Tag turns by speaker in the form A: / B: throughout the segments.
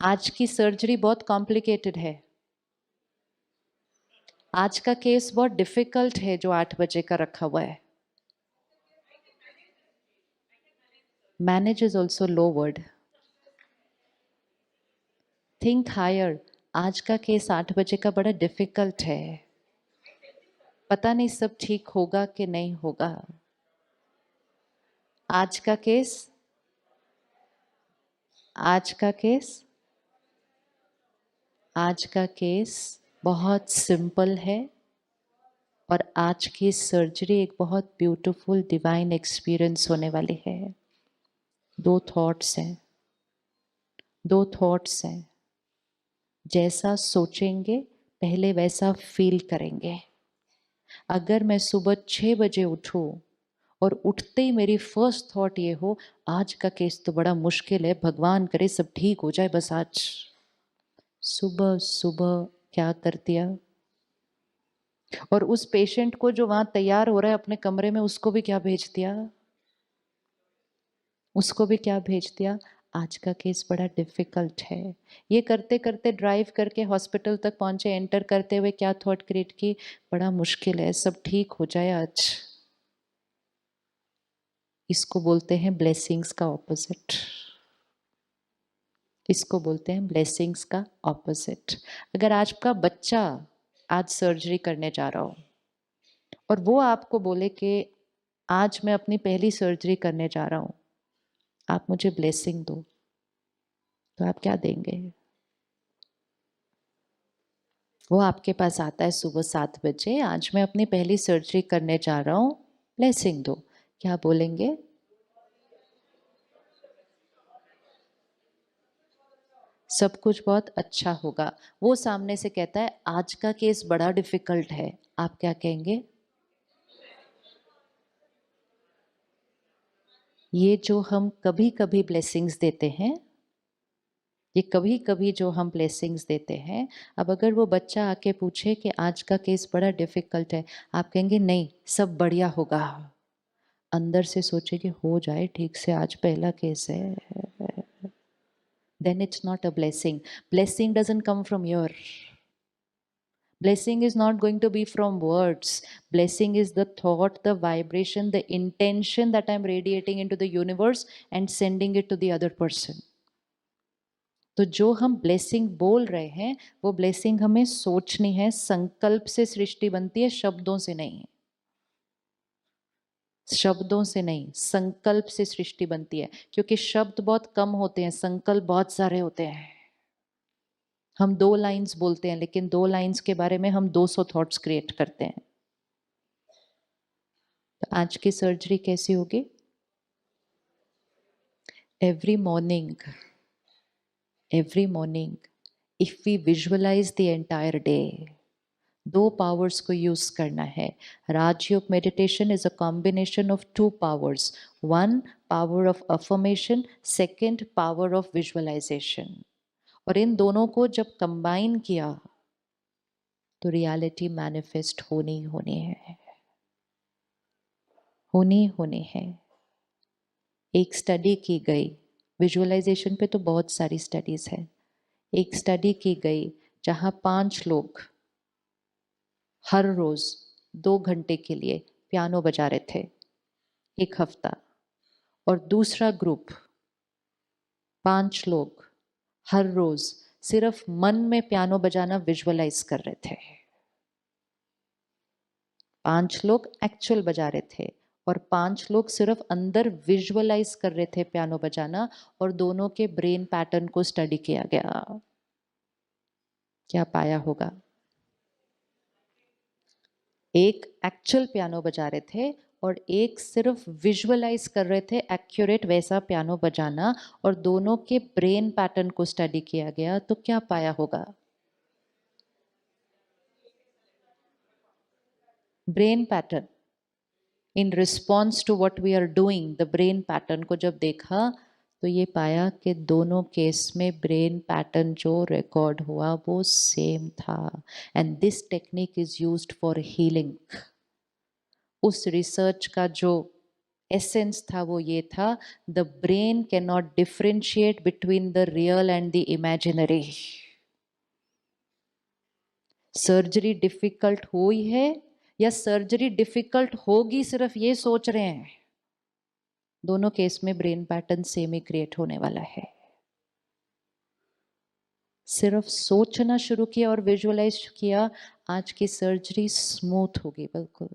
A: आज की सर्जरी बहुत कॉम्प्लिकेटेड है। आज का केस बहुत डिफिकल्ट है जो 8 बजे का रखा हुआ है। Manage is also low word. Think higher. आज का केस 8 बजे का बड़ा डिफिकल्ट है। पता नहीं सब ठीक होगा कि नहीं होगा। आज का केस आज का केस आज का केस बहुत सिंपल है और आज की सर्जरी एक बहुत ब्यूटीफुल डिवाइन एक्सपीरियंस होने वाली है। दो थॉट्स हैं। जैसा सोचेंगे पहले वैसा फील करेंगे। अगर मैं सुबह 6 बजे उठूं और उठते ही मेरी फर्स्ट थॉट ये हो आज का केस तो बड़ा मुश्किल है, भगवान करे सब ठीक हो जाए बस आज। सुबह सुबह क्या कर दिया। और उस पेशेंट को जो वहां तैयार हो रहा है अपने कमरे में, उसको भी क्या भेज दिया। आज का केस बड़ा डिफिकल्ट है। ये करते करते ड्राइव करके हॉस्पिटल तक पहुंचे, एंटर करते हुए क्या थॉट क्रिएट की, बड़ा मुश्किल है सब ठीक हो जाए आज। इसको बोलते हैं ब्लेसिंग्स का ऑपोजिट। अगर आपका बच्चा आज सर्जरी करने जा रहा हो और वो आपको बोले कि आज मैं अपनी पहली सर्जरी करने जा रहा हूं, आप मुझे ब्लेसिंग दो, तो आप क्या देंगे। वो आपके पास आता है सुबह 7 बजे, आज मैं अपनी पहली सर्जरी करने जा रहा हूं, ब्लेसिंग दो, क्या बोलेंगे। सब कुछ बहुत अच्छा होगा। वो सामने से कहता है आज का केस बड़ा डिफिकल्ट है, आप क्या कहेंगे। ये जो हम कभी कभी ब्लेसिंग्स देते हैं, अब अगर वो बच्चा आके पूछे कि आज का केस बड़ा डिफिकल्ट है, आप कहेंगे नहीं सब बढ़िया होगा। अंदर से सोचे कि हो जाए ठीक से, आज पहला केस है। Then it's not a blessing. Blessing doesn't come from your. Blessing is not going to be from words. Blessing is the thought, the vibration, the intention that I'm radiating into the universe and sending it to the other person. तो जो हम blessing बोल रहे हैं वो blessing हमें सोचनी है। संकल्प से सृष्टि बनती है, शब्दों से नहीं। संकल्प से सृष्टि बनती है, क्योंकि शब्द बहुत कम होते हैं, संकल्प बहुत सारे होते हैं। हम 2 लाइंस बोलते हैं लेकिन 2 लाइंस के बारे में हम 200 थॉट्स क्रिएट करते हैं। तो आज की सर्जरी कैसी होगी। Every morning if we visualize the entire day, 2 powers को यूज करना है। Rajyoga meditation is a combination of 2 powers, 1 power of affirmation, 2nd power of visualization. और इन दोनों को जब कंबाइन किया तो रियलिटी मैनिफेस्ट होनी है। एक स्टडी की गई, विजुअलाइजेशन पे तो बहुत सारी स्टडीज है। एक स्टडी की गई जहां 5 लोग हर रोज 2 घंटे के लिए पियानो बजा रहे थे, 1 हफ्ता। और दूसरा ग्रुप 5 लोग हर रोज सिर्फ मन में पियानो बजाना विजुअलाइज कर रहे थे। 5 लोग एक्चुअल बजा रहे थे और 5 लोग सिर्फ अंदर विजुअलाइज कर रहे थे पियानो बजाना, और दोनों के ब्रेन पैटर्न को स्टडी किया गया। क्या पाया होगा। एक एक्चुअल पियानो बजा रहे थे और एक सिर्फ विजुअलाइज कर रहे थे एक्यूरेट वैसा पियानो बजाना, और दोनों के ब्रेन पैटर्न को स्टडी किया गया। तो क्या पाया होगा। Brain pattern in response to what we are doing, the brain pattern को जब देखा तो ये पाया कि दोनों केस में ब्रेन पैटर्न जो रिकॉर्ड हुआ वो सेम था। And this technique is used for healing. उस रिसर्च का जो एसेंस था वो ये था, the brain can not differentiate between the real and the imaginary. Surgery difficult हुई है या सर्जरी डिफिकल्ट होगी सिर्फ ये सोच रहे हैं, दोनों केस में ब्रेन पैटर्न सेम ही क्रिएट होने वाला है। सिर्फ सोचना शुरू किया और विजुअलाइज किया, आज की सर्जरी स्मूथ होगी, बिल्कुल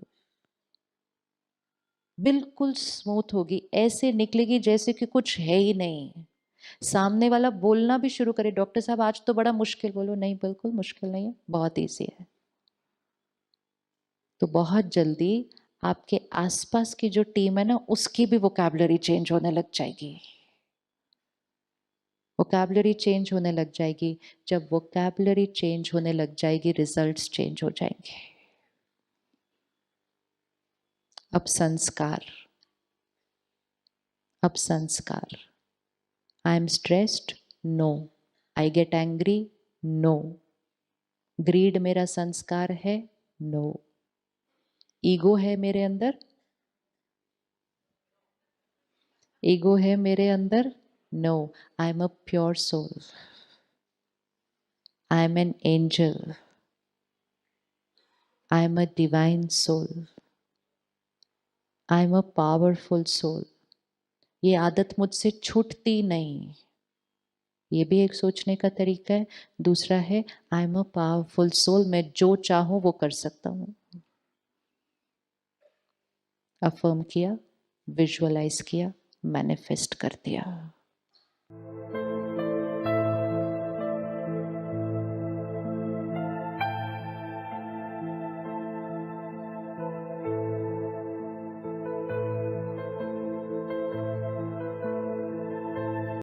A: बिल्कुल स्मूथ होगी, ऐसे निकलेगी जैसे कि कुछ है ही नहीं। सामने वाला बोलना भी शुरू करे, डॉक्टर साहब आज तो बड़ा मुश्किल, बोलो नहीं बिल्कुल मुश्किल नहीं है, बहुत ईजी है। तो बहुत जल्दी आपके आसपास की जो टीम है ना, उसकी भी वोकैबुलरी चेंज होने लग जाएगी। वोकैबुलरी चेंज होने लग जाएगी, जब वोकैबुलरी चेंज होने लग जाएगी रिजल्ट्स चेंज हो जाएंगे। अब संस्कार, अब संस्कार। I am stressed, no. I get angry, no. Greed मेरा संस्कार है, नो। ईगो है मेरे अंदर, ईगो है मेरे अंदर, no. I am a pure soul, I am an angel, I am a divine soul, I am a powerful soul. ये आदत मुझसे छूटती नहीं, ये भी एक सोचने का तरीका है। दूसरा है I am a powerful soul, मैं जो चाहूं वो कर सकता हूं। अफर्म किया, विजुअलाइज किया, मैनिफेस्ट कर दिया।